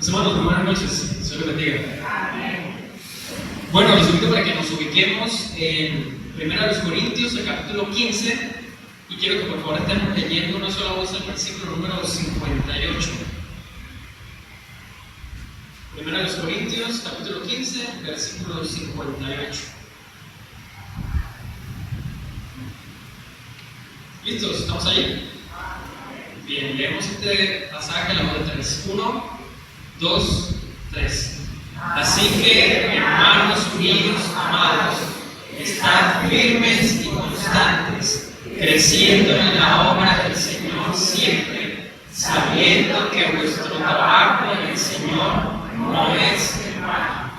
Mis hermanos, buenas noches, Dios les bendiga. Bueno, los invito para que nos ubiquemos en 1 Corintios, el capítulo 15, y quiero que por favor estemos leyendo una sola voz el versículo número 58. 1 Corintios, capítulo 15, versículo 58. ¿Listos? ¿Estamos ahí? Bien, leemos este pasaje a la voz de 3. 1, 2, 3. Así que, hermanos unidos, amados, estad firmes y constantes, creciendo en la obra del Señor siempre, sabiendo que vuestro trabajo en el Señor no es en vano.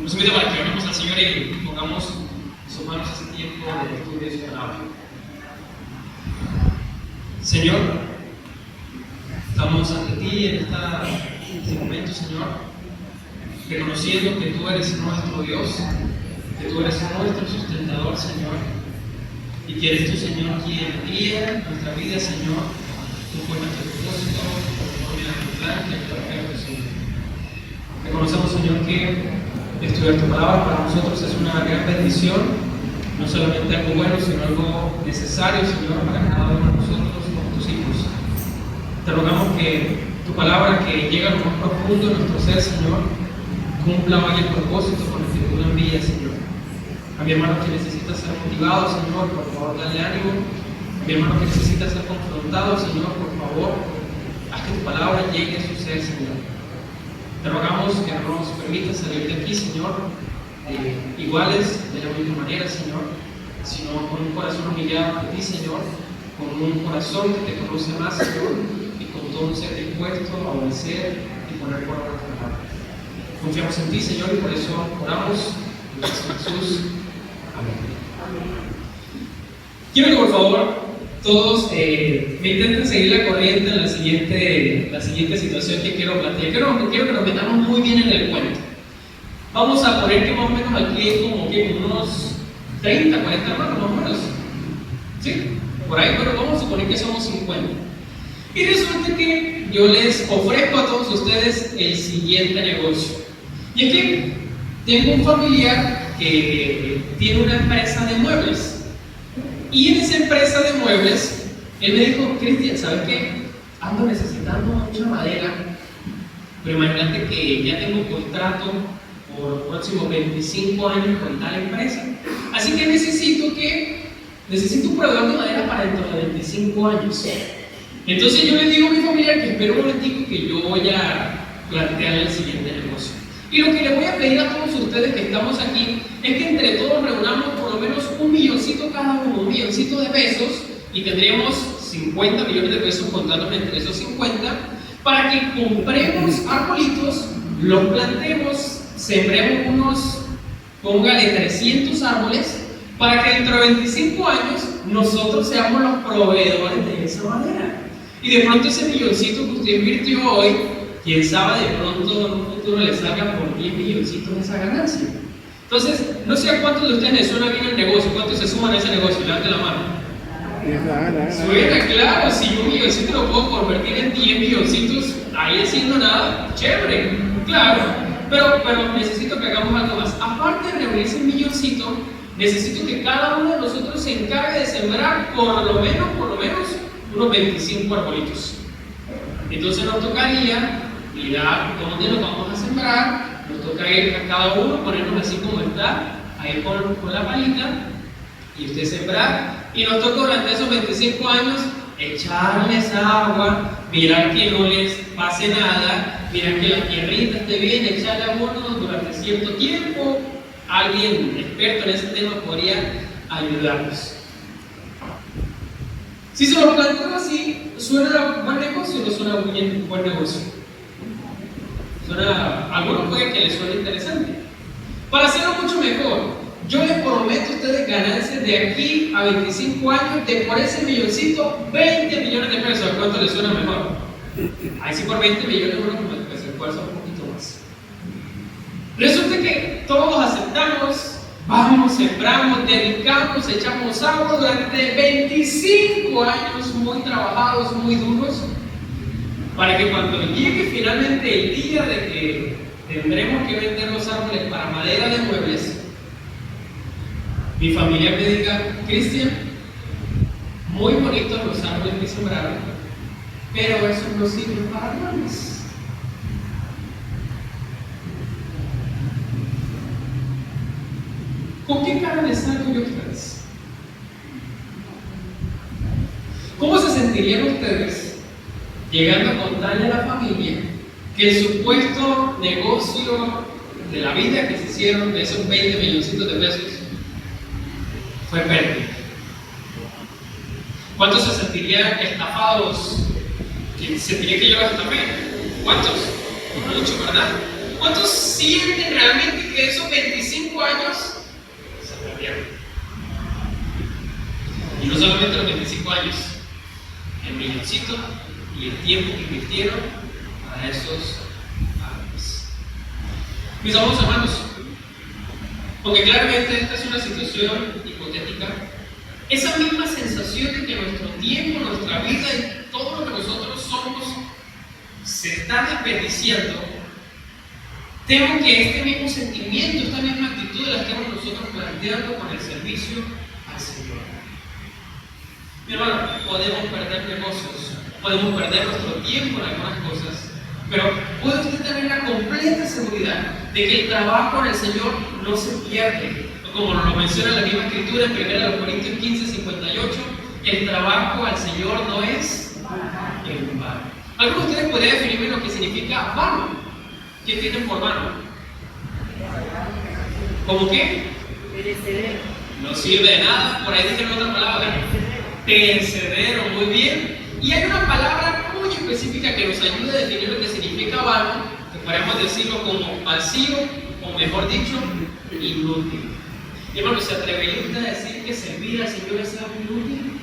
Los invito para que oremos al Señor y pongamos en sus manos este tiempo de estudio de su palabra. Señor, estamos ante ti en este momento, Señor, reconociendo que tú eres nuestro Dios, que tú eres nuestro sustentador, Señor, y que eres tú, Señor, quien guía nuestra vida, Señor, conforme a tu propósito, conforme a tu plan, que es perfecto, Señor. Reconocemos, Señor, que estudiar tu palabra para nosotros es una gran bendición, no solamente algo bueno, sino algo necesario, Señor, para cada uno de nosotros como tus hijos. Te rogamos que tu palabra, que llega a lo más profundo de nuestro ser, Señor, cumpla hoy el propósito con el que tú la envías, Señor. A mi hermano que necesita ser motivado, Señor, por favor, dale ánimo. A mi hermano que necesita ser confrontado, Señor, por favor, haz que tu palabra llegue a su ser, Señor. Te rogamos que no nos permitas salir de aquí, Señor, iguales de la misma manera, Señor, sino con un corazón humillado ante ti, Señor, con un corazón que te conoce más, Señor, y con todo un ser dispuesto a obedecer y poner por obra tu palabra. Confiamos en ti, Señor, y por eso oramos en Jesús. Amén. Quiero que por favor todos me intenten seguir la corriente en la siguiente situación que quiero plantear. Quiero que nos metamos muy bien en el cuento. Vamos a poner que más o menos aquí hay como que unos 30, 40 hermanos, más o menos. ¿Sí? Por ahí, pero vamos a suponer que somos 50. Y resulta que yo les ofrezco a todos ustedes el siguiente negocio. Y es que tengo un familiar que tiene una empresa de muebles. Y en esa empresa de muebles, él me dijo: Cristian, ¿sabes qué? Ando necesitando mucha madera, pero imagínate que ya tengo un contrato por los próximos 25 años con tal empresa. Así que necesito un proveedor de madera para dentro de 25 años. Entonces yo le digo a mi familiar que espere un momentico, que yo voy a plantearle el siguiente negocio. Y lo que le voy a pedir a todos ustedes que estamos aquí es que entre todos reunamos por lo menos $1 milloncito cada uno, $1 milloncito de pesos, y tendríamos 50 millones de pesos contándonos entre esos 50, para que compremos arbolitos, los plantemos, sembremos unos, póngale 300 árboles, para que dentro de 25 años nosotros seamos los proveedores de esa madera. Y de pronto ese milloncito que usted invirtió hoy, quién sabe, de pronto en un futuro le salga por 10 milloncitos esa ganancia. Entonces, no sé a cuántos de ustedes les suena bien el negocio, cuántos se suman a ese negocio, levante la mano. Suena, claro, si un milloncito lo puedo convertir en 10 milloncitos ahí haciendo nada, chévere, claro. Pero necesito que hagamos algo más. Aparte de reunirse un milloncito, necesito que cada uno de nosotros se encargue de sembrar por lo menos unos 25 arbolitos. Entonces nos tocaría mirar dónde los vamos a sembrar, nos toca ir a cada uno, ponernos así como está, ahí con la palita, y usted sembrar, y nos toca durante esos 25 años echarles agua, mirar que no les pase nada, mirar que la tierrita esté bien, echarle abono durante cierto tiempo. Alguien experto en ese tema podría ayudarnos. Si se lo planteo así, ¿suena buen negocio o no suena buen negocio? Suena, a algunos puede que les suene interesante. Para hacerlo mucho mejor, yo les prometo a ustedes ganancias de aquí a 25 años de por ese milloncito, 20 millones de pesos. ¿A cuánto les suena mejor? Ahí sí por 20 millones uno pues, se esfuerza un poquito más. Resulta que todos aceptamos, vamos, sembramos, dedicamos, echamos agua durante 25 años muy trabajados, muy duros, para que cuando llegue finalmente el día de que tendremos que vender los árboles para madera de muebles, mi familia me diga: Cristian, muy bonitos los árboles que sembraron, pero eso no sirve para muebles. ¿Con qué cara les salgo yo a ustedes? ¿Cómo se sentirían ustedes llegando a contarle a la familia que el supuesto negocio de la vida que se hicieron de esos 20 milloncitos de pesos fue pérdida? ¿Cuántos se sentirían estafados? ¿Quién sentiría que yo los estafé? ¿Cuántos? Muchos, ¿verdad? ¿Cuántos sienten realmente que esos 25 años se perdieron? Y no solamente los 25 años, el milloncito y el tiempo que invirtieron para esos árboles. Mis amados hermanos, porque claramente esta es una situación hipotética, esa misma sensación de que nuestro tiempo, nuestra vida y todo lo que nosotros somos se está desperdiciando, temo que este mismo sentimiento, esta misma actitud la estamos nosotros planteando con el servicio al Señor. Mi hermano, podemos perder negocios, podemos perder nuestro tiempo en algunas cosas, pero puede usted tener la completa seguridad de que el trabajo en el Señor no se pierde. Como lo menciona la misma Escritura en 1 Corintios 15:58, el trabajo al Señor no es en vano. ¿Alguno de ustedes podría definirme lo que significa vano? ¿Qué tienen por vano? ¿Cómo qué? Perecedero. No sirve de nada. Por ahí dijeron otra palabra. Perecedero, muy bien. Y hay una palabra muy específica que nos ayuda a definir lo que significa vano, que podríamos decirlo como vacío, o mejor dicho, inútil. Y hermano, ¿se atrevería usted a decir que servir al Señor es algo inútil?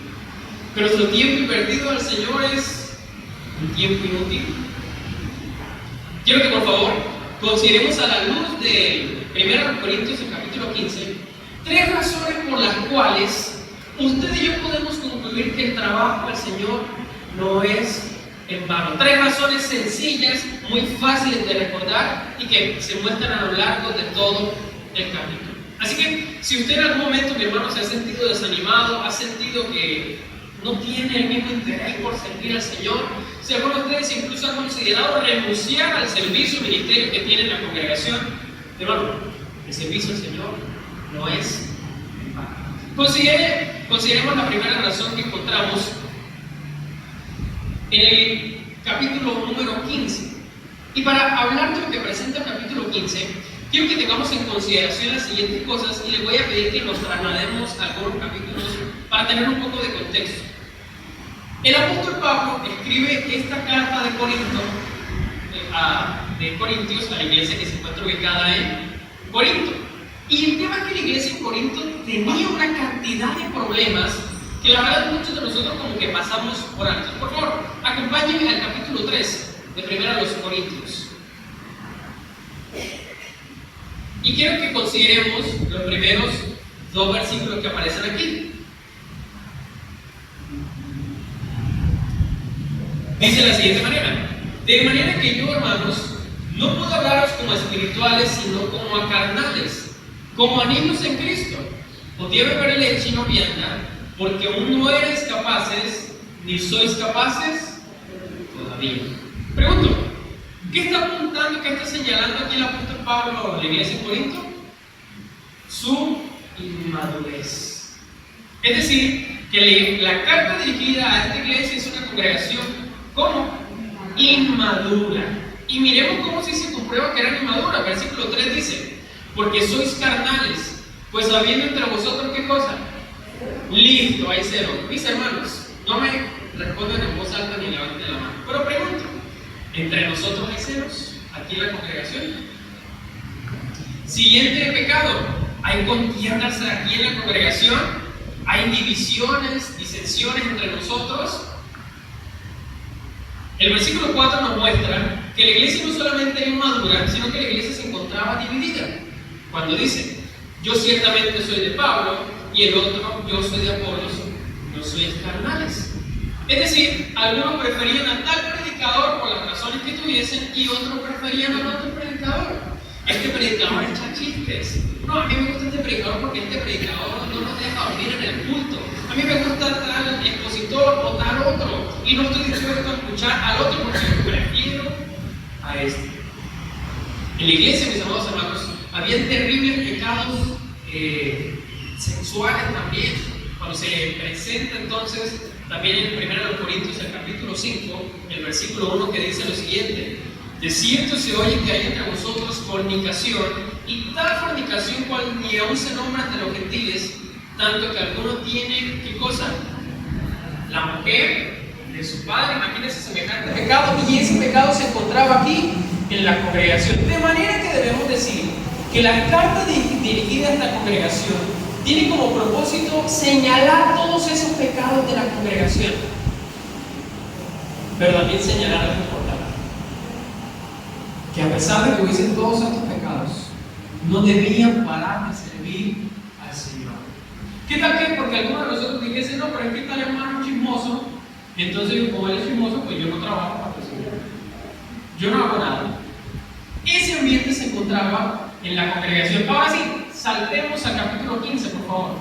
¿Que nuestro tiempo invertido al Señor es un tiempo inútil? Quiero que por favor consideremos a la luz de 1 Corintios capítulo 15 tres razones por las cuales usted y yo podemos concluir que el trabajo al Señor no es en vano. Tres razones sencillas, muy fáciles de recordar y que se muestran a lo largo de todo el capítulo. Así que si usted en algún momento, mi hermano, se ha sentido desanimado, ha sentido que no tiene el mismo interés por servir al Señor, si algunos de ustedes incluso han considerado renunciar al servicio ministerio que tiene en la congregación, hermano, el servicio al Señor no es en vano. Consideremos la primera razón que encontramos en el capítulo número 15. Y para hablar de lo que presenta el capítulo 15, quiero que tengamos en consideración las siguientes cosas y les voy a pedir que nos traslademos a algunos capítulos para tener un poco de contexto. El apóstol Pablo escribe esta carta de Corintios a la iglesia que se encuentra ubicada en Corinto. Y el tema es que la iglesia en Corinto tenía una cantidad de problemas que la verdad muchos de nosotros como que pasamos por alto. Por favor, acompáñenme al capítulo 3 de 1 Corintios. Y quiero que consideremos los primeros dos versículos que aparecen aquí. Dice de la siguiente manera: de manera que yo, hermanos, no puedo hablaros como a espirituales, sino como a carnales, como a niños en Cristo. Os dio beber leche y no vianda, porque aún no eres capaces, ni sois capaces todavía. Pregunto, ¿qué está apuntando, qué está señalando aquí el apóstol Pablo a la iglesia en Corinto? Su inmadurez. Es decir, que la carta dirigida a esta iglesia es una congregación ¿cómo? Inmadura. Y miremos cómo sí se comprueba que eran inmaduras. Versículo 3 dice: porque sois carnales, pues habiendo entre vosotros ¿qué cosa? Listo, hay cero. Mis hermanos, No me respondan en voz alta ni levanten la mano. Pero pregunto, ¿entre nosotros hay celos aquí en la congregación? Siguiente pecado, ¿hay contiendas aquí en la congregación? ¿Hay divisiones, disensiones entre nosotros? El versículo 4 nos muestra que la iglesia no solamente era inmadura, sino que la iglesia se encontraba dividida. Cuando dice, yo ciertamente soy de Pablo, y el otro, yo soy de Apolos, no sois carnales. Es decir, algunos preferían a tal predicador por las razones que tuviesen, y otros preferían al otro predicador. Este predicador echa chistes. No, a mí me gusta este predicador porque este predicador no nos deja dormir en el culto. A mí me gusta tal expositor o tal otro, y no estoy dispuesto a escuchar al otro porque prefiero a este. En la iglesia, mis amados hermanos, había terribles pecados sexuales también. Cuando se presenta entonces también en 1 Corintios, el capítulo 5, el versículo 1, que dice lo siguiente: de cierto se oye que hay entre vosotros fornicación, y tal fornicación cual ni aún se nombra entre los gentiles, tanto que alguno tiene, ¿qué cosa? La mujer de su padre. Imagínense semejante pecado, y ese pecado se encontraba aquí en la congregación. De manera que debemos decir que la carta dirigida a esta congregación tiene como propósito señalar todos esos pecados de la congregación, pero también señalar algo importante: que a pesar de que hubiesen todos estos pecados, no debían parar de servir al Señor. ¿Qué tal que porque alguno de nosotros dijese, no, pero es que tal hermano es chismoso, entonces como él es chismoso, pues yo no trabajo para el Señor, yo no hago nada? Ese ambiente se encontraba en la congregación. Ahora sí, saltemos al capítulo 15, por favor.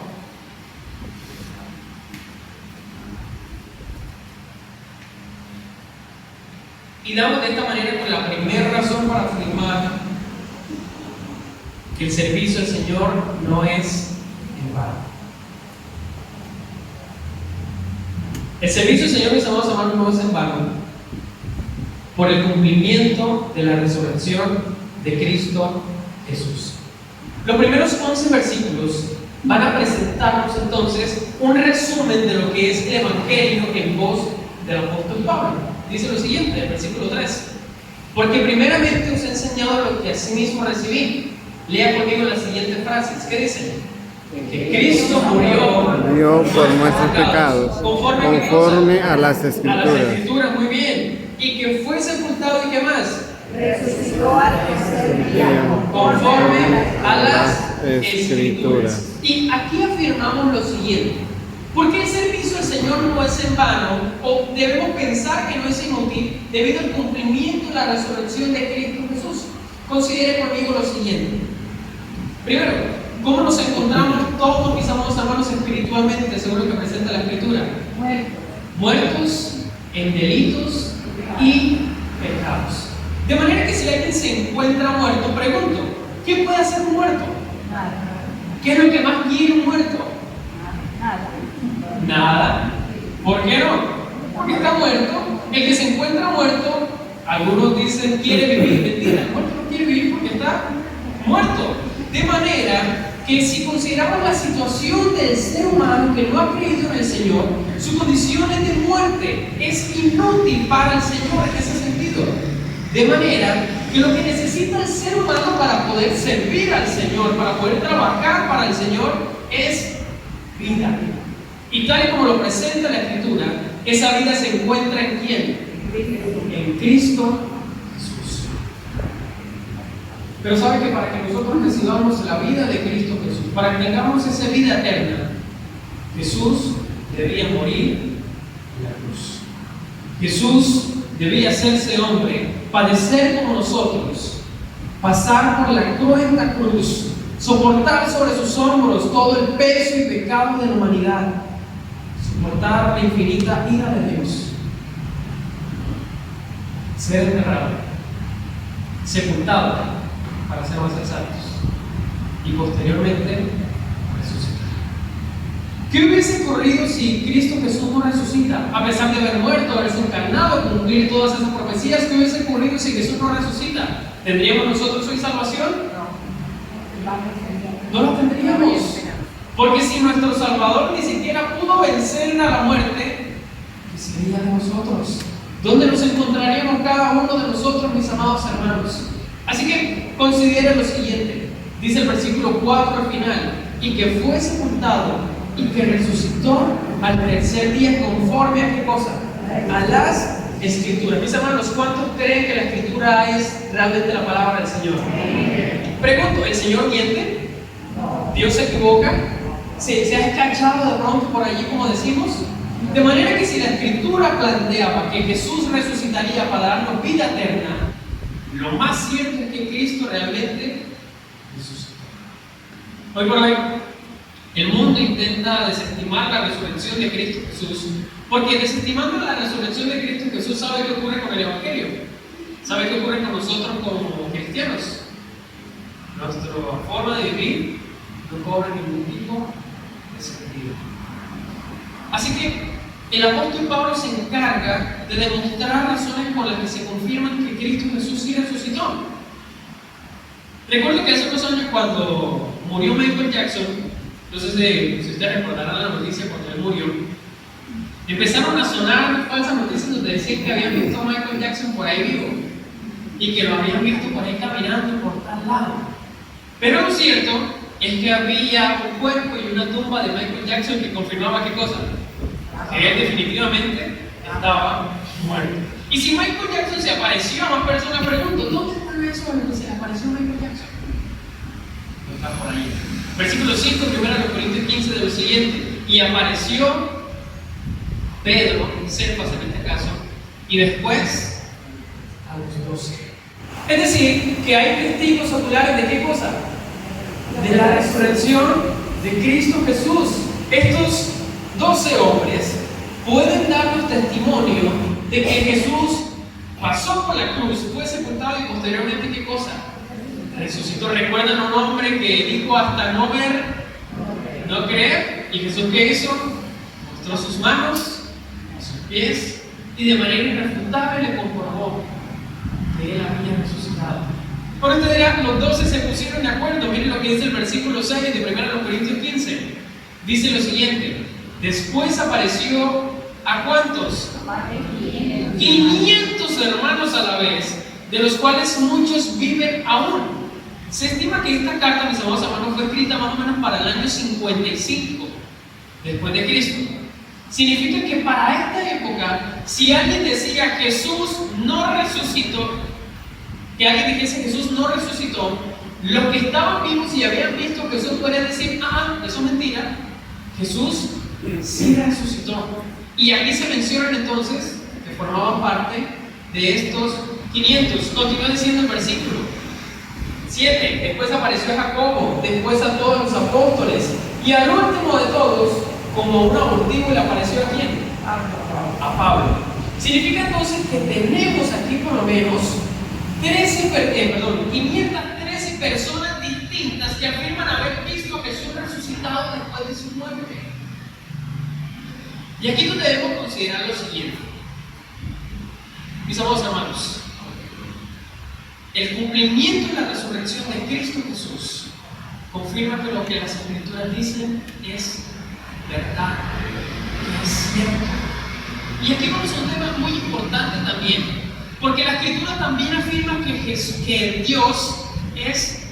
Y damos de esta manera con la primera razón para afirmar que el servicio al Señor no es en vano. El servicio al Señor, mis amados hermanos, no es en vano por el cumplimiento de la resurrección de Cristo Jesús. Los primeros 11 versículos van a presentarnos entonces un resumen de lo que es el Evangelio en voz del apóstol Pablo. Dice lo siguiente, el versículo 3: porque primeramente os he enseñado lo que asimismo recibí. Lea conmigo las siguientes frases. ¿Qué dice? Que Cristo murió por nuestros pecados, conforme a las Escrituras. Muy bien. Y que fue sepultado, ¿y qué más? Resucitó al tercer día, conforme a las Escrituras. Y aquí afirmamos lo siguiente: ¿por qué el servicio al Señor no es en vano, o debemos pensar que no es inútil, debido al cumplimiento de la resurrección de Cristo Jesús? Considere conmigo lo siguiente. Primero, ¿cómo nos encontramos todos, mis amados hermanos, espiritualmente, según lo que presenta la Escritura? Muertos en delitos y pecados. De manera que si alguien se encuentra muerto, pregunto, ¿qué puede hacer un muerto? ¿Qué es lo que más quiere un muerto? Nada. ¿Por qué no? Porque está muerto. El que se encuentra muerto, algunos dicen quiere vivir. Mentira, el muerto no quiere vivir porque está muerto. De manera que si consideramos la situación del ser humano que no ha creído en el Señor, su condición es de muerte, es inútil para el Señor en ese sentido. De manera que lo que necesita el ser humano para poder servir al Señor, para poder trabajar para el Señor, es vida. Y tal y como lo presenta la Escritura, esa vida se encuentra ¿en quién? En Cristo Jesús. Pero sabe que para que nosotros recibamos la vida de Cristo Jesús, para que tengamos esa vida eterna, Jesús debía morir en la cruz. Jesús debía hacerse hombre, padecer como nosotros, pasar por la cruenta cruz, soportar sobre sus hombros todo el peso y pecado de la humanidad, soportar la infinita ira de Dios, ser enterrado, sepultado, para ser más exactos, y posteriormente resucitar. ¿Qué hubiese ocurrido si Cristo Jesús no resucita? A pesar de haber muerto, haberse encarnado, cumplir todas esas profecías, ¿qué hubiese ocurrido si Jesús no resucita? ¿Tendríamos nosotros hoy salvación? No la tendríamos. Porque si nuestro Salvador ni siquiera pudo vencer a la muerte, sería de nosotros? ¿Dónde nos encontraríamos cada uno de nosotros, mis amados hermanos? Así que considere lo siguiente. Dice el versículo 4 al final: y que fue sepultado y que resucitó al tercer día conforme a qué cosa? A las Escrituras. Mis hermanos, ¿cuántos creen que la Escritura es realmente la palabra del Señor? Pregunto, ¿el Señor miente? ¿Dios se equivoca? ¿Se ha escachado de pronto por allí, como decimos? De manera que si la Escritura planteaba que Jesús resucitaría para darnos vida eterna, lo más cierto es que Cristo realmente resucitó. Hoy por hoy, el mundo intenta desestimar la resurrección de Cristo Jesús, porque desestimando la resurrección de Cristo Jesús, ¿sabe qué ocurre con el Evangelio? ¿Sabe qué ocurre con nosotros como cristianos? Nuestra forma de vivir no cobra ningún tipo de sentido. Así que el apóstol Pablo se encarga de demostrar razones por las que se confirman que Cristo Jesús sí resucitó. Recuerdo que hace unos años, cuando murió Michael Jackson, no sé si ustedes recordarán la noticia cuando él murió, empezaron a sonar falsas noticias donde decían que habían visto a Michael Jackson por ahí vivo y que lo habían visto por ahí caminando por tal lado. Pero lo cierto es que había un cuerpo y una tumba de Michael Jackson que confirmaba qué cosa, que él definitivamente estaba muerto. Y si Michael Jackson se apareció a más personas, pregunto, ¿dónde están esos en los que se le apareció Michael Jackson? No está por ahí. Versículo 5, 1 Corintios 15, de lo siguiente: y apareció Pedro, Cefas en este caso, y después a los 12. Es decir, que hay testigos oculares de qué cosa? De la resurrección de Cristo Jesús. Estos 12 hombres pueden darnos testimonio de que Jesús pasó por la cruz, fue sepultado y posteriormente ¿qué cosa? Resucitó. ¿Recuerdan un hombre que dijo hasta no ver, no creer? ¿Y Jesús qué hizo? Mostró sus manos, sus pies, y de manera irrefutable le comprobó que él había resucitado. Por esto dirá, los 12 se pusieron de acuerdo. Miren lo que dice el versículo 6 de 1 Corintios 15. Dice lo siguiente: después apareció ¿a cuántos? 500 hermanos a la vez, de los cuales muchos viven aún. Se estima que esta carta, mis amados hermanos, fue escrita más o menos para el año 55 después de Cristo. Significa que para esta época, si alguien decía Jesús no resucitó, que alguien dijese Jesús no resucitó, los que estaban vivos y habían visto Jesús podrían decir, eso es mentira, Jesús sí resucitó. Y aquí se mencionan entonces que formaban parte de estos 500. Continúa diciendo el versículo 7: después apareció a Jacobo, después a todos los apóstoles, y al último de todos, como un abortivo, le apareció ¿a quién? A Pablo. Significa entonces que tenemos aquí por lo menos 513 personas distintas que afirman haber visto a Jesús resucitado después de su muerte. Y aquí donde debemos considerar lo siguiente, mis amados hermanos: el cumplimiento de la resurrección de Cristo Jesús confirma que lo que las Escrituras dicen es verdad, es cierto. Y aquí vamos a un tema muy importante también, porque la Escritura también afirma que Dios es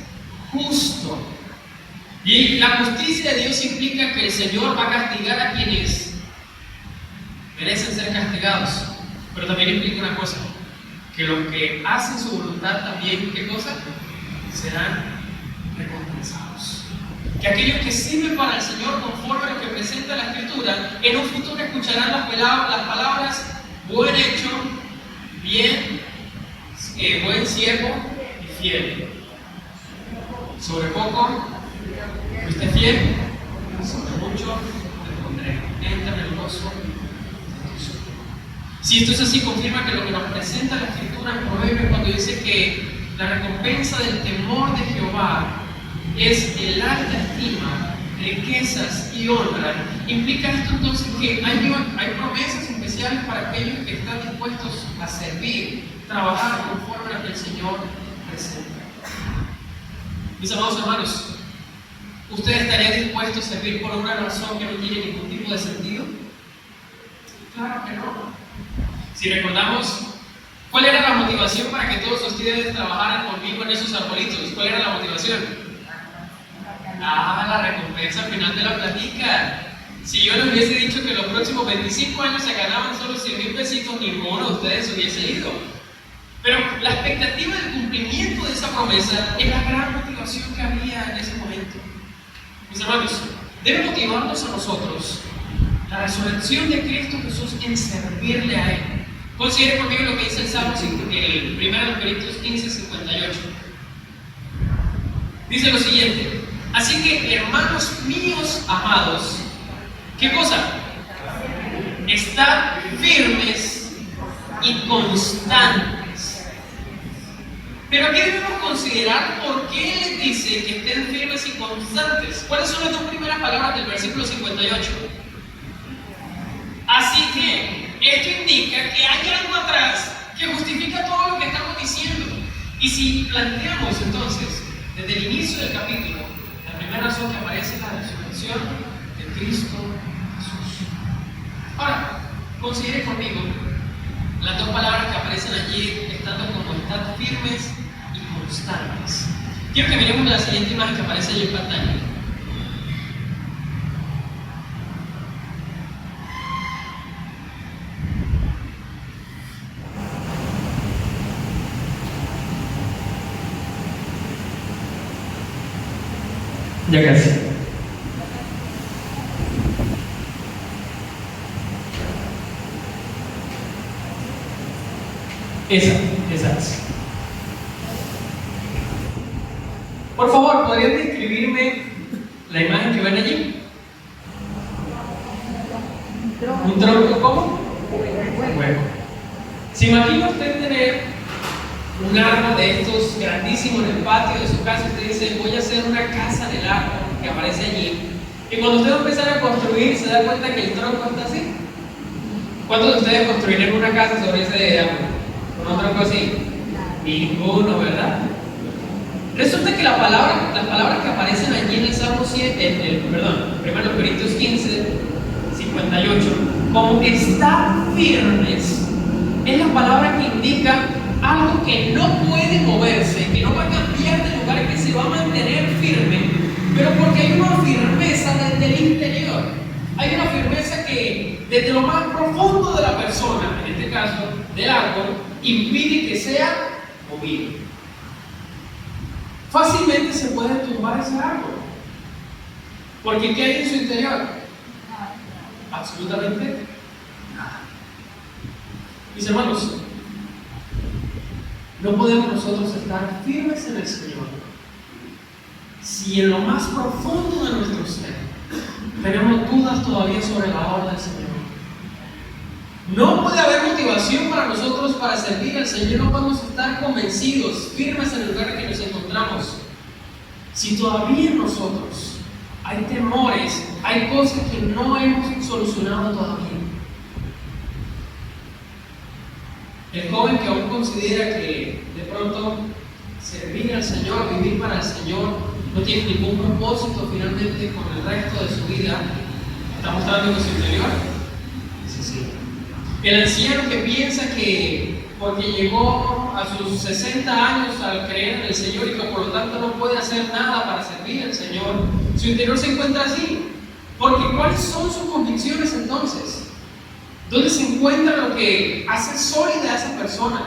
justo. Y la justicia de Dios implica que el Señor va a castigar a quienes merecen ser castigados, pero también implica una cosa, que los que hacen su voluntad también, ¿qué cosa? Serán recompensados. Que aquellos que sirven para el Señor conforme a lo que presenta la Escritura, en un futuro escucharán las palabras buen hecho, bien, buen siervo y fiel. Sobre poco fuiste fiel, sobre mucho te pondré. Entra en el gozo. Si esto es así, confirma que lo que nos presenta la Escritura en Proverbios, cuando dice que la recompensa del temor de Jehová es el alta estima, riquezas y honra, implica esto entonces que hay promesas especiales para aquellos que están dispuestos a servir, trabajar conforme a lo que el Señor presenta. Mis amados hermanos, ¿usted estaría dispuesto a servir por una razón que no tiene ningún tipo de sentido? Claro que no. Si recordamos, ¿cuál era la motivación para que todos ustedes trabajaran conmigo en esos arbolitos? ¿Cuál era la motivación? La recompensa al final de la plática. Si yo les hubiese dicho que los próximos 25 años se ganaban solo 100,000 pesitos, ninguno de ustedes hubiese ido. Pero la expectativa del cumplimiento de esa promesa es la gran motivación que había en ese momento. Mis hermanos, debe motivarnos a nosotros la resurrección de Cristo Jesús en servirle a Él. Considere conmigo lo que dice el Salmo 1 Corintios 15, 58. Dice lo siguiente: así que, hermanos míos amados, ¿qué cosa? Estad firmes y constantes. Pero aquí debemos considerar por qué les dice que estén firmes y constantes. ¿Cuáles son las dos primeras palabras del versículo 58? Así que esto indica que hay algo atrás que justifica todo lo que estamos diciendo. Y si planteamos entonces, desde el inicio del capítulo, la primera razón que aparece es la resurrección de Cristo Jesús. Ahora, considere conmigo las dos palabras que aparecen allí, estando como estad firmes y constantes. Quiero que miremos la siguiente imagen que aparece allí en pantalla. Ya casi. Esa es. Por favor, ¿podrían describirme la imagen que ven allí? ¿Un tronco cómo? Bueno. ¿Se imagina usted tener un árbol de estos grandísimos en el patio de su casa? Usted dice, voy a hacer una casa del árbol que aparece allí. Y cuando usted va a empezar a construir, se da cuenta que el tronco está así. ¿Cuántos de ustedes construirían una casa sobre ese árbol? ¿Con un tronco así? Ninguno, ¿verdad? Resulta que las palabras que aparecen allí en el Salmo 7, 1 Corintios 15, 58, como está firmes, es la palabra que indica algo que no puede moverse, que no va a cambiar de lugar, que se va a mantener firme, pero porque hay una firmeza desde el interior. Hay una firmeza que desde lo más profundo de la persona, en este caso del árbol, impide que sea movido. Fácilmente se puede tumbar ese árbol, porque ¿qué hay en su interior? Absolutamente nada. Mis hermanos, no podemos nosotros estar firmes en el Señor si en lo más profundo de nuestro ser tenemos dudas todavía sobre la obra del Señor. No puede haber motivación para nosotros para servir al Señor. No podemos estar convencidos, firmes en el lugar en que nos encontramos, si todavía en nosotros hay temores, hay cosas que no hemos solucionado todavía. El joven que aún considera que de pronto servir al Señor, vivir para el Señor, no tiene ningún propósito finalmente con el resto de su vida, está mostrando en su interior. Sí. El anciano que piensa que porque llegó a sus 60 años al creer en el Señor y que por lo tanto no puede hacer nada para servir al Señor, su interior se encuentra así. Porque ¿cuáles son sus convicciones entonces? ¿Dónde se encuentra lo que hace sólida a esa persona?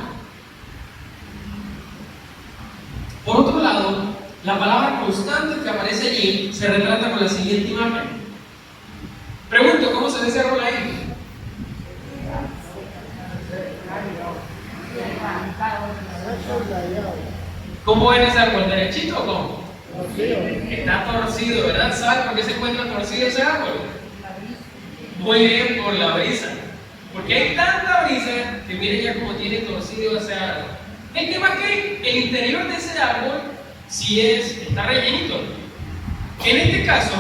Por otro lado, la palabra constante que aparece allí se retrata con la siguiente imagen. Pregunto, ¿cómo se ve ese árbol ahí? ¿Cómo ven ese árbol? ¿Derechito o cómo? Está torcido, ¿verdad? ¿Sabe por qué se encuentra torcido ese árbol? Muy bien, por la brisa. Porque hay tanta brisa que miren ya cómo tiene torcido ese árbol. El tema es que el interior de ese árbol está rellenito. En este caso,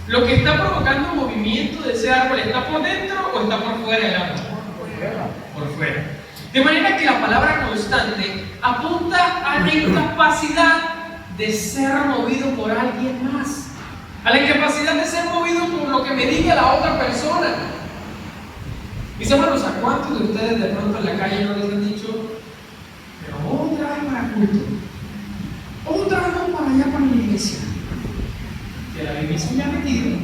lo que está provocando el movimiento de ese árbol, ¿está por dentro o está por fuera del árbol? Por fuera. De manera que la palabra constante apunta a la incapacidad de ser movido por alguien más, a la incapacidad de ser movido por lo que me diga la otra persona. Mis hermanos, ¿a cuántos de ustedes de pronto en la calle no les han dicho, pero otra vez para culto, otra vez vamos para allá para la iglesia? Que la iglesia ya ha metido.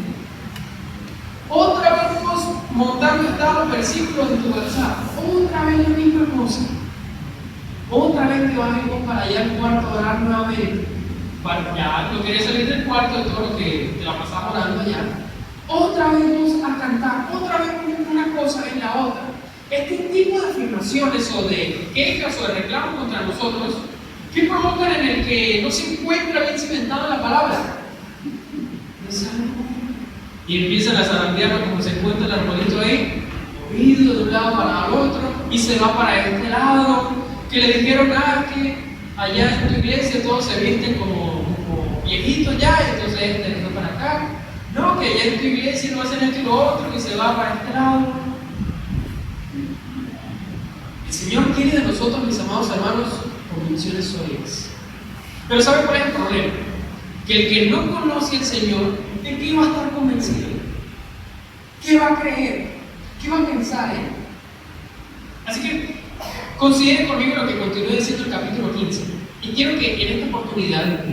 Otra vez vamos montando estados versículos en tu WhatsApp. Otra vez la misma cosa. Otra vez te vas a ir para allá al cuarto a orar nuevamente. Ya no querías salir del cuarto de todo lo que te la pasabas orando allá. Otra vez vamos a cantar, otra vez una cosa en la otra. Este tipo de afirmaciones o de quejas o de reclamos contra nosotros, ¿qué provocan en el que no se encuentra bien cimentada la palabra? Desánimo. Y empiezan a zarandearlo como se encuentra el arbolito ahí, movido de un lado para el otro, y se va para este lado, que le dijeron, que allá en tu iglesia todos se visten como viejitos ya, entonces este no para acá. No, que allá en tu iglesia no hacen esto y lo otro, y se va para este lado. El Señor quiere de nosotros, mis amados hermanos, convicciones sólidas. Pero ¿sabe cuál es el problema? Que el que no conoce al Señor, ¿de qué va a estar convencido? ¿Qué va a creer? ¿Qué va a pensar él? Así que considere conmigo lo que continúa diciendo el capítulo 15. Y quiero que en esta oportunidad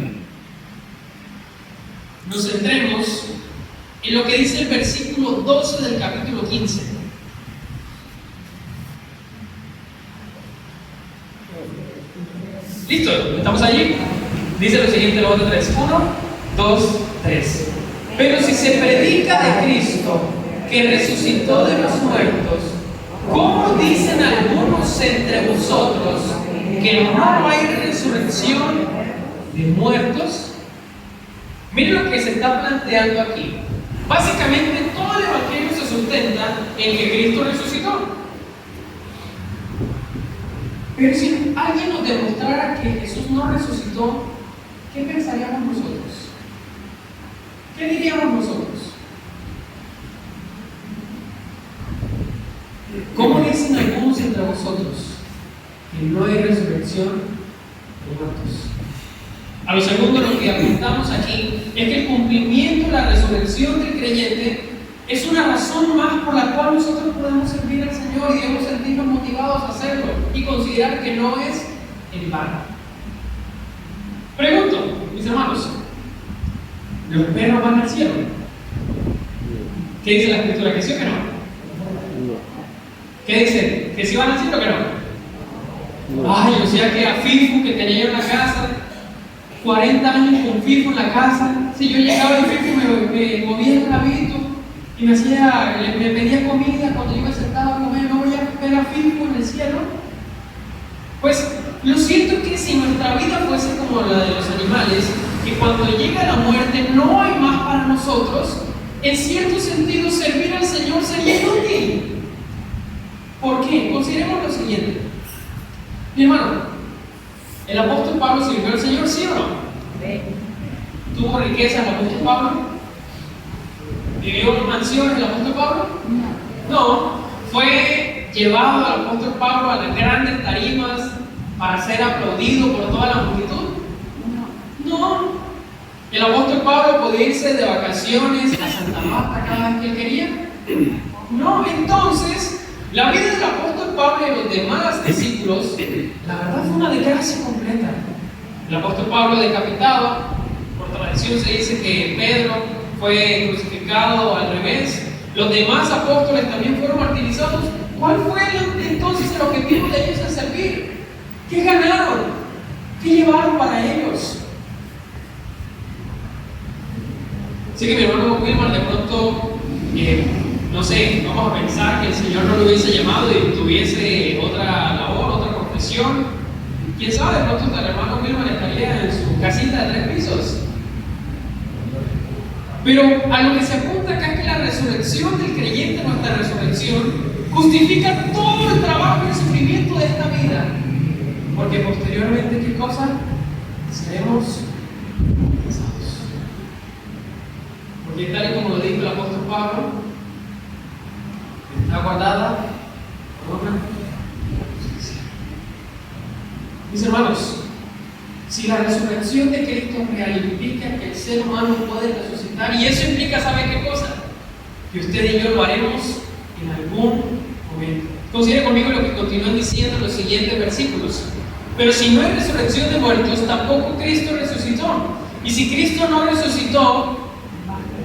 nos centremos en lo que dice el versículo 12 del capítulo 15. ¿Listo? ¿Estamos allí? Dice lo siguiente, luego de 3. 1, 2, 3. Pero si se predica de Cristo, que resucitó de los muertos, ¿cómo dicen algunos entre vosotros que no hay resurrección de muertos? Miren lo que se está planteando aquí. Básicamente todo el evangelio se sustenta en que Cristo resucitó. Pero si alguien nos demostrara que Jesús no resucitó, ¿qué pensaríamos nosotros? ¿Qué diríamos nosotros? ¿Cómo dicen algunos entre vosotros que no hay resurrección de muertos? A lo segundo, lo que apuntamos aquí es que el cumplimiento de la resurrección del creyente es una razón más por la cual nosotros podemos servir al Señor y debemos sentirnos motivados a hacerlo y considerar que no es en vano. Pregunto, mis hermanos, ¿los perros van al cielo? ¿Qué dice la Escritura? ¿Que sí o que no? ¿Qué dice? ¿Que sí van al cielo o que no? Ay, o sea que a Fifu que tenía en la casa 40 años con Fifu en la casa, si yo llegaba y Fifu me movía el rabito y me pedía comida cuando yo me sentaba a comer, ¿no voy a ver a Fifu en el cielo? Pues lo cierto es que si nuestra vida fuese como la de los animales, que cuando llega la muerte no hay más para nosotros, en cierto sentido servir al Señor sería inútil. ¿Por qué? Consideremos lo siguiente. Mi hermano, ¿el apóstol Pablo sirvió al Señor, sí o no? ¿Tuvo riqueza el apóstol Pablo? ¿Vivió en mansiones el apóstol Pablo? No. ¿Fue llevado al apóstol Pablo a las grandes tarimas para ser aplaudido por toda la multitud? No. ¿El apóstol Pablo podía irse de vacaciones a Santa Marta cada vez que él quería? No. Entonces, la vida del apóstol Pablo y los demás discípulos, la verdad fue una desgracia completa. El apóstol Pablo decapitado, por tradición se dice que Pedro fue crucificado al revés, los demás apóstoles también fueron martirizados. ¿Cuál fue entonces el objetivo de ellos en servir? ¿Qué ganaron? ¿Qué llevaron para ellos? Así que mi hermano Wilmar de pronto, no sé, vamos a pensar que el Señor no lo hubiese llamado y tuviese otra labor, otra profesión. ¿Quién sabe? De pronto el hermano Wilmar estaría en su casita de 3 pisos. Pero a lo que se apunta acá es que la resurrección del creyente, nuestra resurrección, justifica todo el trabajo y el sufrimiento de esta vida. Porque posteriormente, ¿qué cosa? Seremos compensados. Porque tal y como lo dijo el apóstol Pablo, está guardada corona justicia. Mis hermanos, si la resurrección de Cristo es real, implica que el ser humano puede resucitar, y eso implica, ¿sabe qué cosa? Que usted y yo lo haremos en algún Muy bien. Considere conmigo lo que continúan diciendo los siguientes versículos. Pero si no hay resurrección de muertos, tampoco Cristo resucitó. Y si Cristo no resucitó,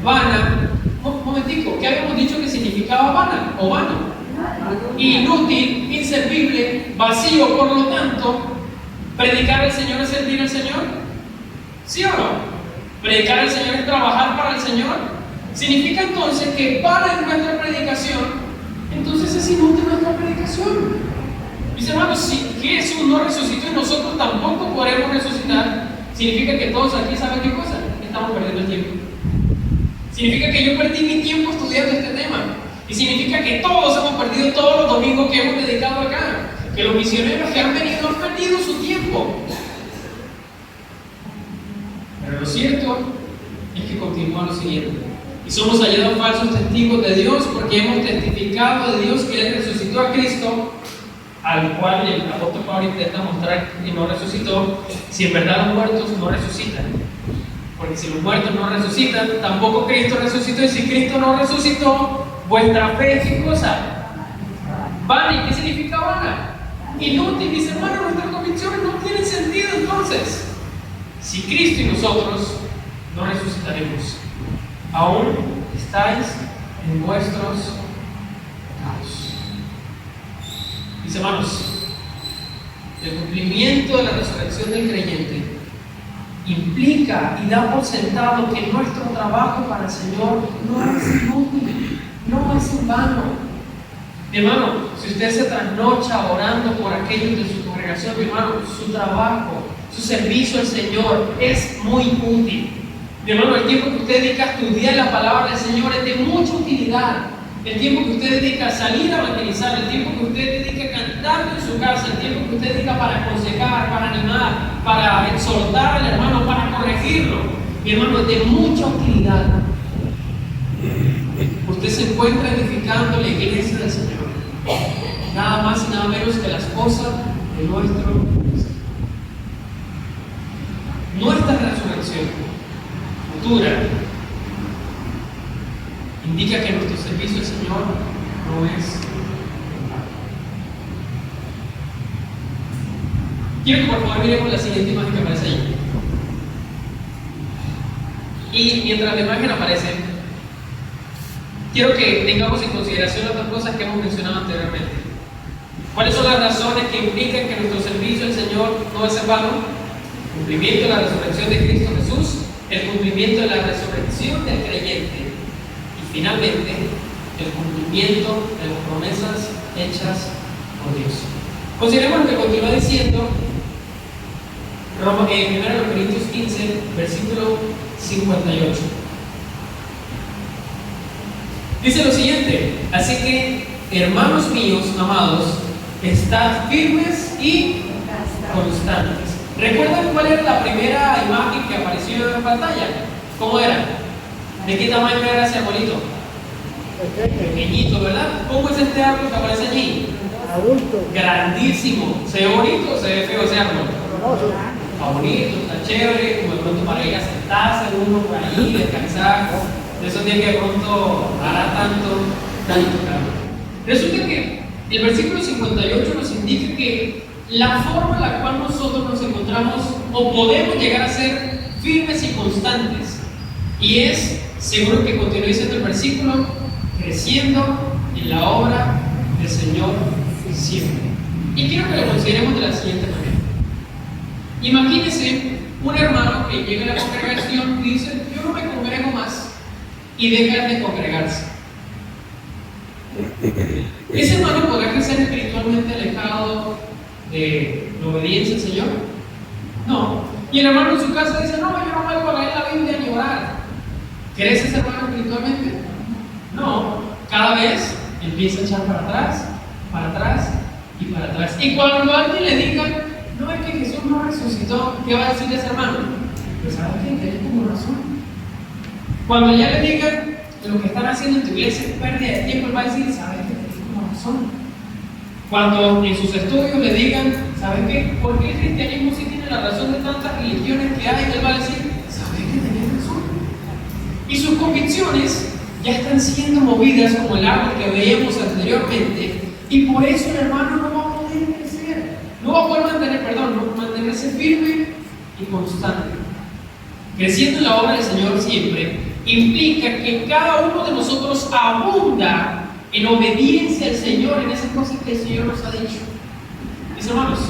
vana. Un momentico, ¿qué habíamos dicho que significaba vana o vano? Inútil, inservible, vacío. Por lo tanto, ¿predicar al Señor es servir al Señor? ¿Sí o no? ¿Predicar al Señor es trabajar para el Señor? Significa entonces que para nuestra predicación, entonces es inútil nuestra predicación. Mis hermanos, si Jesús no resucitó y nosotros tampoco podremos resucitar, significa que todos aquí saben qué cosa, estamos perdiendo el tiempo. Significa que yo perdí mi tiempo estudiando este tema. Y significa que todos hemos perdido todos los domingos que hemos dedicado acá. Que los misioneros que han venido han perdido su tiempo. Pero lo cierto es que continúa lo siguiente. Y somos hallados falsos testigos de Dios porque hemos testificado de Dios que Él resucitó a Cristo, al cual el apóstol Pablo intenta mostrar que no resucitó, si en verdad los muertos no resucitan. Porque si los muertos no resucitan, tampoco Cristo resucitó. Y si Cristo no resucitó, vuestra fe es ¿qué cosa? Vana. ¿Y qué significa vana? Inútil. Mis hermanos, nuestras convicciones no tienen sentido entonces. Si Cristo y nosotros no resucitaremos, aún estáis en vuestros pecados. Mis hermanos, el cumplimiento de la resurrección del creyente implica y da por sentado que nuestro trabajo para el Señor no es inútil, no es en vano. Mi hermano, si usted se trasnocha orando por aquellos de su congregación, mi hermano, su trabajo, su servicio al Señor es muy útil. Mi hermano, el tiempo que usted dedica a estudiar la palabra del Señor es de mucha utilidad. El tiempo que usted dedica a salir a evangelizar, el tiempo que usted dedica a cantar en su casa, el tiempo que usted dedica para aconsejar, para animar, para exhortar al hermano, para corregirlo, mi hermano, es de mucha utilidad. Usted se encuentra edificando la iglesia del Señor, nada más y nada menos que las cosas de nuestro Señor. Nuestra resurrección futura indica que nuestro servicio al Señor no es en vano. Quiero que por favor miremos la siguiente imagen que aparece ahí. Y mientras la imagen aparece, quiero que tengamos en consideración otras cosas que hemos mencionado anteriormente. ¿Cuáles son las razones que implican que nuestro servicio al Señor no es en vano? El cumplimiento de la resurrección de Cristo Jesús, el cumplimiento de la resurrección del creyente y finalmente el cumplimiento de las promesas hechas por Dios. Consideremos lo que continúa diciendo 1 Corintios 15, versículo 58. Dice lo siguiente: así que, hermanos míos amados, estad firmes y constantes. ¿Recuerdan cuál era la primera imagen que apareció en pantalla? ¿Cómo era? ¿De qué tamaño era ese arbolito? Pequeñito, ¿verdad? ¿Cómo es este árbol que aparece allí? Adulto. Grandísimo. ¿Se ve bonito o se ve feo ese árbol? Está bonito, está chévere, como de pronto para ir a sentarse uno por ahí, descansar. De esos días que de pronto hará tanto calor. Resulta que el versículo 58 nos indica que la forma en la cual nosotros nos encontramos o podemos llegar a ser firmes y constantes, y es, seguro que continúe diciendo el versículo, creciendo en la obra del Señor siempre. Y quiero que lo consideremos de la siguiente manera. Imagínense un hermano que llega a la congregación y dice: yo no me congrego más, y deja de congregarse. ¿Ese hermano podrá crecer espiritualmente alejado de la obediencia al Señor? No. Y el hermano en su casa dice: no, yo no vuelvo a leer la Biblia ni orar. ¿Crece ese hermano espiritualmente? No. Cada vez empieza a echar para atrás y para atrás. Y cuando alguien le diga: no, es que Jesús no resucitó, ¿qué va a decir ese hermano? Pues ¿sabes qué? Tiene como razón. Cuando ya le digan que lo que están haciendo en tu iglesia es pérdida de tiempo, él va a decir: ¿sabes qué? Tiene como razón. Cuando en sus estudios le digan: ¿sabes qué? ¿Por qué el cristianismo sí tiene la razón de tantas religiones que hay? Él va a decir: ¿sabes qué? Tenía razón. Y sus convicciones ya están siendo movidas, como el árbol que veíamos anteriormente, Y por eso el hermano no va a poder crecer, no va a poder mantenerse firme y constante. Creciendo en la obra del Señor siempre implica que cada uno de nosotros abunda en obediencia al Señor, en esas cosas que el Señor nos ha dicho. Mis hermanos,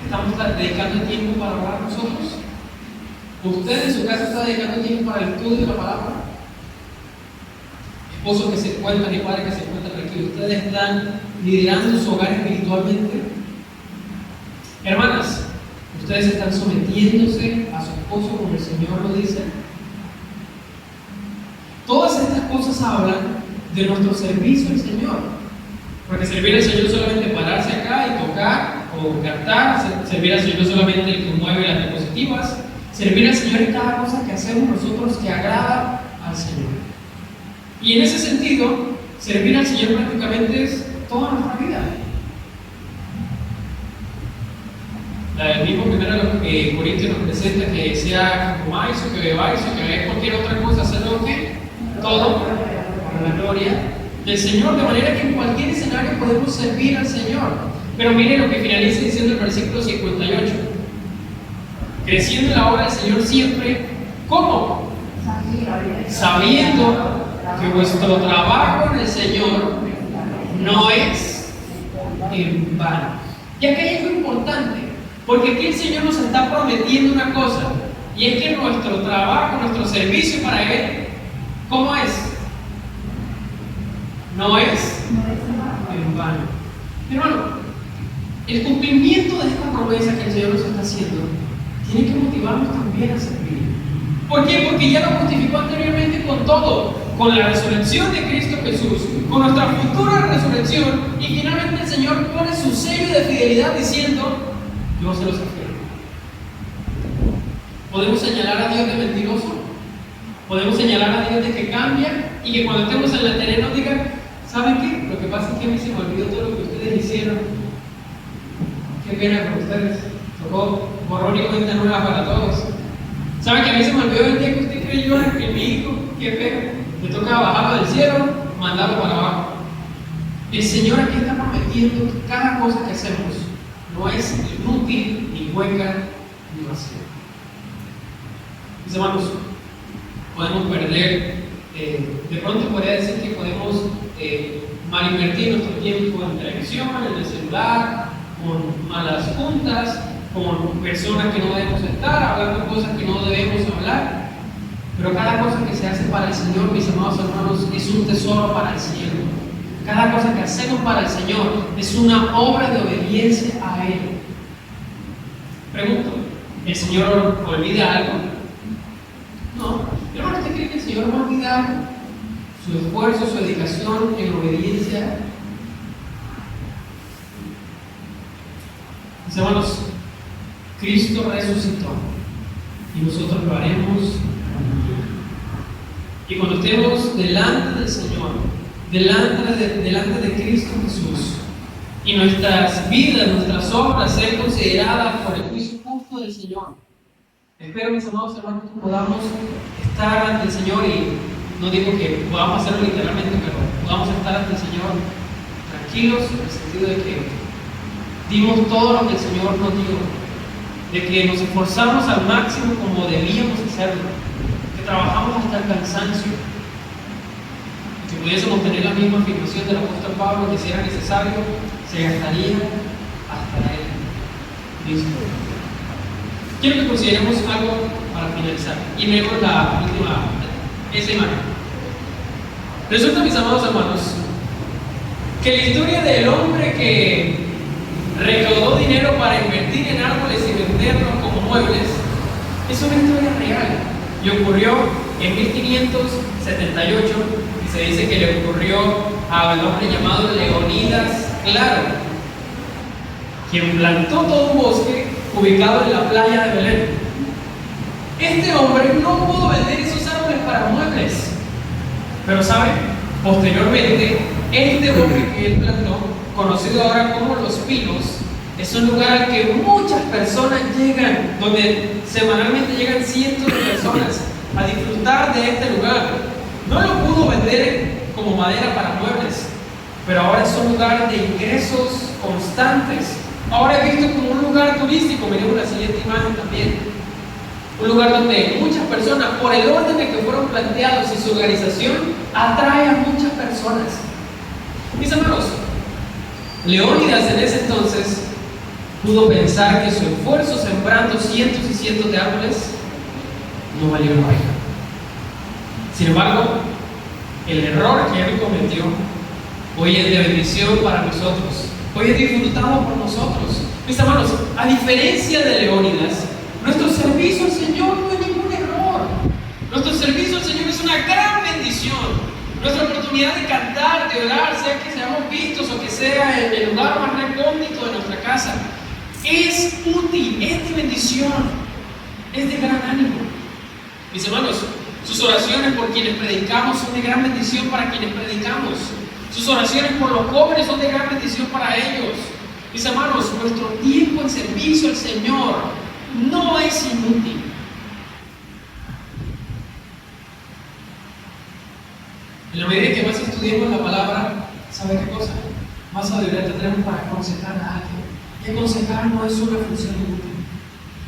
¿estamos dedicando tiempo para orar nosotros? ¿Usted en su casa está dedicando tiempo para el estudio de la palabra? Esposos que se encuentran y padres que se encuentran aquí, ¿ustedes están liderando su hogar espiritualmente? Hermanas, ¿ustedes están sometiéndose a su esposo como el Señor lo dice? Todas estas cosas hablan de nuestro servicio al Señor. Porque servir al Señor solamente pararse acá y tocar o cantar, servir al Señor solamente el que mueve las diapositivas, servir al Señor es cada cosa que hacemos nosotros que agrada al Señor. Y en ese sentido, servir al Señor prácticamente es toda nuestra vida. El mismo 1 Corintios nos presenta que sea que comáis o que bebáis o que hagáis cualquier otra cosa, hacerlo ¿qué? Todo para la gloria del Señor, de manera que en cualquier escenario podemos servir al Señor. Pero miren lo que finaliza diciendo el versículo 58. Creciendo en la obra del Señor siempre, ¿cómo? Sabiendo que vuestro trabajo en el Señor no es en vano. Y aquí hay algo importante, porque aquí el Señor nos está prometiendo una cosa, y es que nuestro trabajo, nuestro servicio para Él, ¿cómo es? No es en vano. Hermano, el cumplimiento de esta promesa que el Señor nos está haciendo tiene que motivarnos también a servir. ¿Por qué? Porque ya lo justificó anteriormente con todo, con la resurrección de Cristo Jesús, con nuestra futura resurrección, y finalmente el Señor pone su sello de fidelidad diciendo: yo se los afirmo. ¿Podemos señalar a Dios de mentiroso? ¿Podemos señalar a Dios de que cambia y que cuando estemos en la tarea nos diga: ¿saben qué? Lo que pasa es que a mí se me olvidó todo lo que ustedes hicieron. Qué pena con ustedes. Tocó borrón y cuenta nueva para todos. ¿Saben que a mí se me olvidó el día que usted creyó en mi hijo? Qué pena. Me toca bajarlo del cielo, mandarlo para abajo. El Señor aquí está prometiendo que cada cosa que hacemos no es inútil, ni hueca, ni vacía. Mis hermanos, podemos perder, de pronto podría decir que podemos malinvertir nuestro tiempo en televisión, en el celular, con malas juntas, con personas que no debemos estar, hablando cosas que no debemos hablar. Pero cada cosa que se hace para el Señor, mis amados hermanos, es un tesoro para el cielo. Cada cosa que hacemos para el Señor es una obra de obediencia a Él. Pregunto, ¿el Señor olvida algo? No. Hermano, ¿usted cree que el Señor va a olvidar su esfuerzo, su dedicación en obediencia? Mis hermanos, Cristo resucitó y nosotros lo haremos. Y cuando estemos delante del Señor, delante de Cristo Jesús, y nuestras vidas, nuestras obras sean consideradas por el juicio justo del Señor, espero, mis amados hermanos, que podamos estar ante el Señor, y no digo que podamos hacerlo literalmente, pero podamos estar ante el Señor tranquilos, en el sentido de que dimos todo lo que el Señor nos dio, de que nos esforzamos al máximo como debíamos hacerlo, que trabajamos hasta el cansancio. Si pudiésemos tener la misma afirmación del apóstol Pablo, que si era necesario, se gastaría hasta él mismo. Quiero que consideremos algo para finalizar, y vemos la última, esa imagen. Resulta, mis amados hermanos, que la historia del hombre que recaudó dinero para invertir en árboles y venderlos como muebles es una historia real y ocurrió en 1578, y se dice que le ocurrió a un hombre llamado Leonidas Claro, quien plantó todo un bosque ubicado en la playa de Belén. Este hombre no pudo vender esos árboles para muebles, pero ¿sabe? Posteriormente, este bosque que él plantó, conocido ahora como Los Pinos, es un lugar al que muchas personas llegan, donde semanalmente llegan cientos de personas a disfrutar de este lugar. No lo pudo vender como madera para muebles, pero ahora es un lugar de ingresos constantes. Ahora es visto como un lugar turístico. Miremos la siguiente imagen también. Un lugar donde muchas personas, por el orden en que fueron planteados y su organización, atrae a muchas personas. Mis hermanos, Leónidas en ese entonces pudo pensar que su esfuerzo sembrando cientos y cientos de árboles no valió la pena. Sin embargo, el error que él cometió hoy es de bendición para nosotros. Hoy es disfrutado por nosotros. Mis hermanos, a diferencia de Leónidas, nuestro servicio al Señor no es ningún error. Nuestro servicio al Señor es una gran bendición. Nuestra oportunidad de cantar, de orar, sea que seamos vistos o que sea en el lugar más recóndito de nuestra casa, es útil, es de bendición, es de gran ánimo. Mis hermanos, sus oraciones por quienes predicamos son de gran bendición para quienes predicamos. Sus oraciones por los jóvenes son de gran bendición para ellos. Mis hermanos, nuestro tiempo en servicio al Señor no es inútil. En la medida que más estudiemos la palabra, ¿sabe qué cosa? Más sabiduría tendremos para aconsejar a alguien. Y aconsejar no es una función inútil.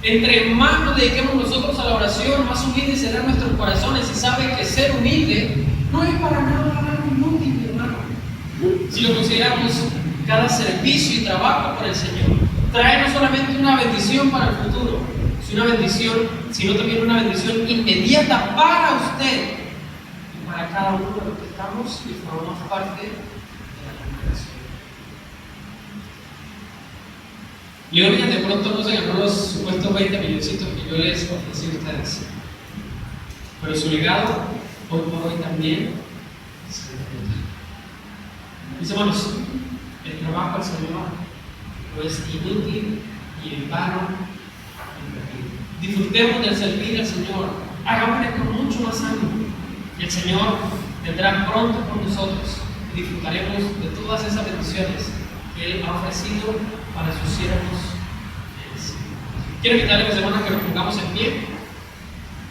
Entre más nos dediquemos nosotros a la oración, más humildes serán nuestros corazones. Y sabe que ser humilde no es para nada algo inútil, hermano. Si lo consideramos, cada servicio y trabajo para el Señor trae no solamente una bendición para el futuro, sino también una bendición inmediata para usted y para cada uno de los que estamos y formamos parte de la congregación. Leónidas de pronto no se ganó los supuestos 20 milloncitos que yo les ofrecí a ustedes, pero su legado hoy por hoy también se disfruta. Mis hermanos, el trabajo al Señor no es inútil y en vano. Disfrutemos del servir al Señor, hagámosle con mucho más ánimo, y el Señor vendrá pronto con nosotros y disfrutaremos de todas esas bendiciones que Él ha ofrecido para sus siervos. Quiero invitarles, mis hermanos, que nos pongamos en pie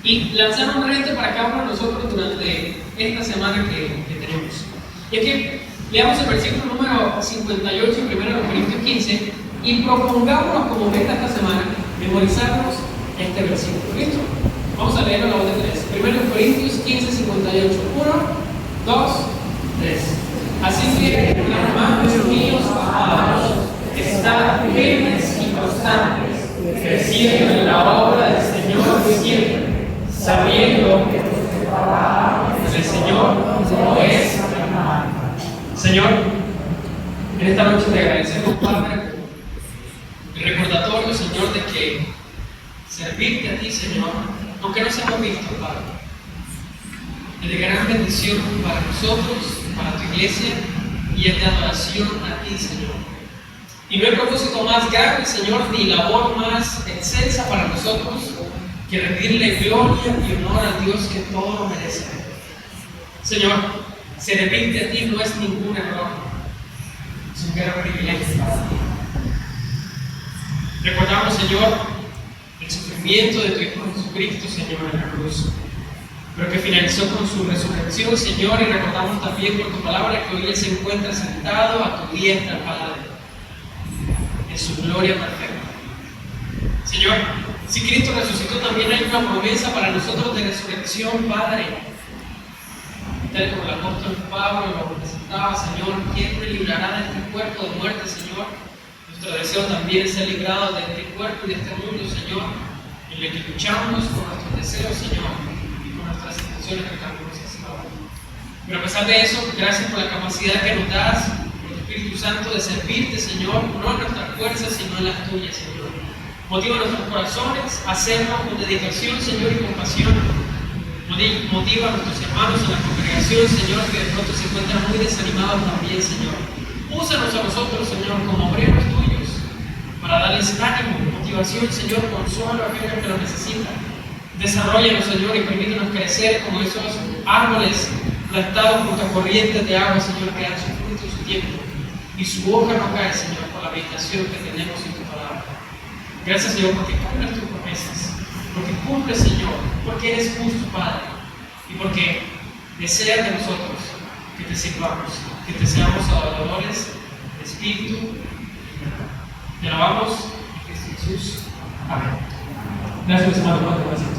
y lanzar un reto para cada uno de nosotros durante esta semana que tenemos. Y es que leamos el versículo número 58 en 1 Corintios 15 y propongámonos como meta esta semana memorizarnos este versículo. ¿Listo? Vamos a leerlo a la voz de tres. 1 Corintios 15, 58. 1, 2, 3. Así que, hermanos míos amados, estad firmes y constantes, creciendo en la obra del Señor siempre, sabiendo que el Señor no es hermano. Señor, en esta noche te agradecemos, Padre, el recordatorio, Señor, de que servirte a ti, Señor, aunque no seamos vistos, Padre, es de gran bendición para nosotros, para tu iglesia, y es de adoración a ti, Señor. Y no hay propósito más grande, Señor, ni labor más excelsa para nosotros que rendirle gloria y honor a Dios que todo lo merece. Señor, servirte a ti no es ningún error, es un gran privilegio para ti. Recordamos, Señor, el sufrimiento de tu Hijo Jesucristo, Señor, en la cruz, pero que finalizó con su resurrección, Señor, y recordamos también por tu palabra que hoy Él se encuentra sentado a tu diestra, Padre, en su gloria perfecta. Señor, si Cristo resucitó, también hay una promesa para nosotros de resurrección, Padre. Tal como el apóstol Pablo lo presentaba, Señor, ¿quién me librará de este cuerpo de muerte, Señor? Nuestro deseo también es ser librado de este cuerpo y de este mundo, Señor, en el que luchamos con nuestros deseos, Señor, y con nuestras intenciones pecaminosas, Señor. Pero a pesar de eso, gracias por la capacidad que nos das, por tu Espíritu Santo, de servirte, Señor, no en nuestras fuerzas, sino en las tuyas, Señor. Motiva nuestros corazones a hacerlo con dedicación, Señor, y compasión. Motiva a nuestros hermanos en la congregación, Señor, que de pronto se encuentran muy desanimados también, Señor. Úsanos a nosotros, Señor, como obreros tuyos, para darles ánimo, motivación, Señor, consuelo a aquellos que lo necesitan. Desarróllanos, Señor, y permítanos crecer como esos árboles plantados junto a corrientes de agua, Señor, que dan su fruto en su tiempo. Y su hoja no cae, Señor, por la meditación que tenemos en tu palabra. Gracias, Señor, porque cumples tus promesas. Porque cumples, Señor, porque eres justo, Padre, y porque deseas de nosotros que te sirvamos, que te seamos adoradores, Espíritu. Te alabamos, Jesús. Amén. Gracias, hermano.